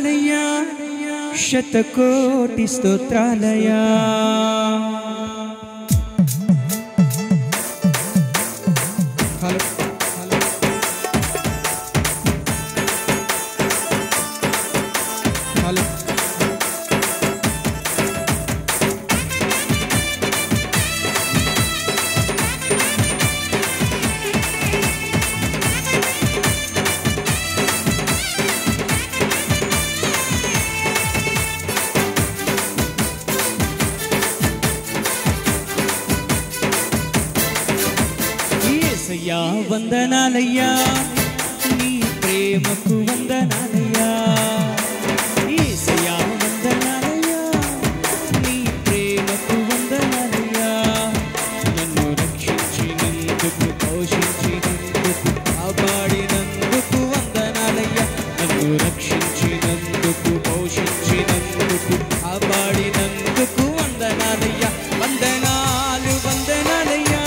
వందనాలయ్యా శతకోటి స్తోత్రాలయ్యా వందనాలయ్యా నీ ప్రేమకు వందనాలయ్యా యేసయ్యా వందనాలయ్యా నీ ప్రేమకు వందనాలయ్యా నన్ను రక్షించినందుకు పోషించినందుకు కాపాడినందుకు వందనాలయ్యా నన్ను రక్షించినందుకు పోషించినందుకు కాపాడినందుకు వందనాలయ్యా వందనాలు వందనాలయ్యా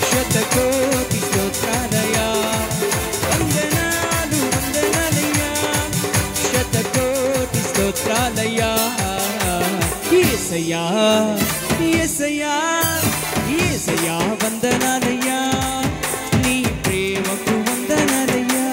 శతకోటి స్తోత్రాలయ్యా వందనాలు వందనాలయ్యా శతకోటి స్తోత్రాలయ్యా యేసయ్యా యేసయ్యా యేసయ్యా వందనాలయ్యా నీ ప్రేమకు వందనాలయ్యా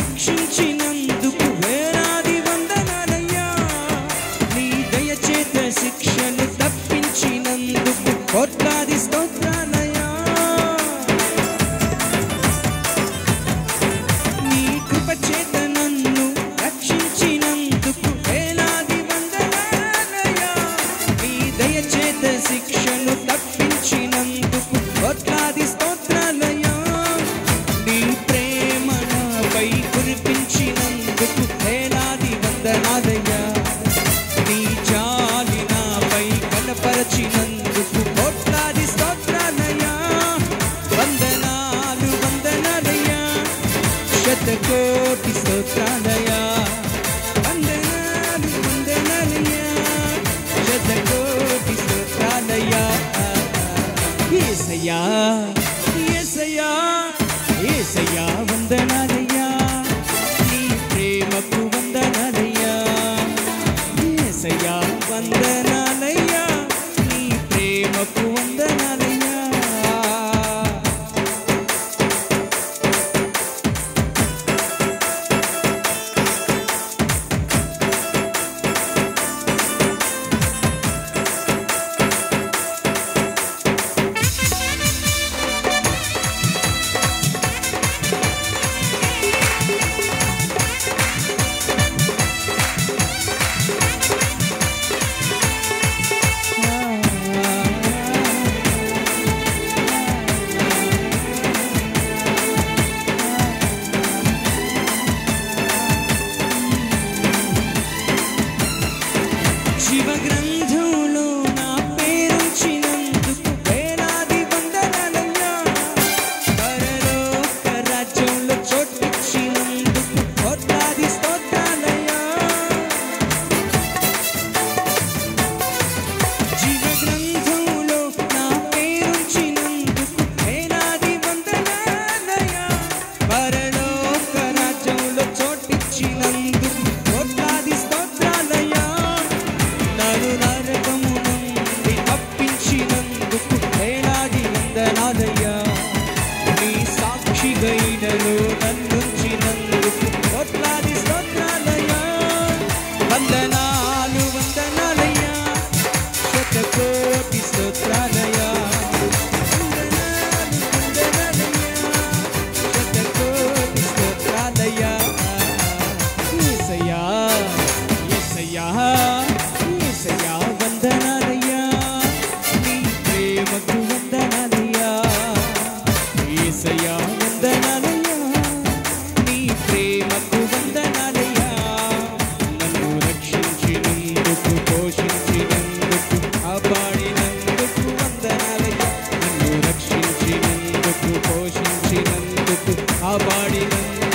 రక్షించినందుకు వేలాది వందనాలయ్యా నీ దయచేత శిక్షను తప్పించినందుకు కోట్లాది స్తోత్రాలయ్యా నీ కృప చేత నన్ను రక్షించినందుకు వేలాది వందనాలయ్యా నీ దయచేత శిక్షను తప్పించినందుకు కోట్లాది స్తోత్రాలయ్యా నీ పై కురిపించినందుకు వేలాది వందనాలయ్యా నీ జాలి నాపై కనపరచినందుకు కోట్లాది స్తోత్రాలయ్యా వందనాలు వందనాలయ్యా శతకోటి స్తోత్రాలయ్యా వందనాలు వందనాలయ్యా శతకోటి స్తోత్రాలయ్యా యేసయ్యా యేసయ్యా యేసయ్యా వందనాలయ్యా నీ ప్రేమకు వందనాలయ్యా యేసయ్యా వందనాలయ్యా నీ ప్రేమకు వందనాలయ్యా దేవన్